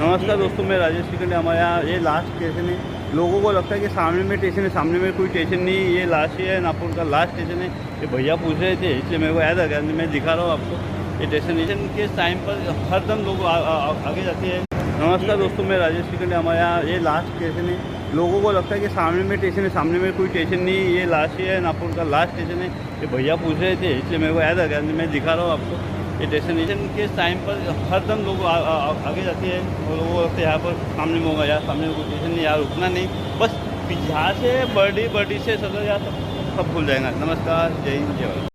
नमस्कार दोस्तों, मैं राजेश टिकट। हमारे यहाँ ये लास्ट स्टेशन है। लोगों को लगता है कि सामने में स्टेशन है, सामने में कोई स्टेशन नहीं। ये लास्ट है, नागपुर का लास्ट स्टेशन है। ये भैया पूछ रहे थे, इसलिए मेरे को याद आ गया। मैं दिखा रहा हूँ आपको। ये डेस्टिनेशन के टाइम पर हरदम लोग आगे जाते हैं। नमस्कार दोस्तों, मैं राजेश टिकट। हमारे यहाँ ये लास्ट स्टेशन है। लोगों को लगता है कि सामने में स्टेशन है, सामने में कोई स्टेशन नहीं। ये लास्ट है, नागपुर का लास्ट स्टेशन है। ये भैया पूछ रहे थे, इसलिए मेरे को याद आ गया। मैं दिखा रहा हूँ आपको। ये डेस्टिनेशन के टाइम पर हरदम लोग आगे जाते हैं और लोगों को लगता है यहाँ पर सामने में होगा, यार सामने में कोई स्टेशन नहीं, यार रुकना नहीं, बस यहाँ से बर्डी से सदर यार सब भूल जाएगा। नमस्कार, जय हिंद, जय भारत।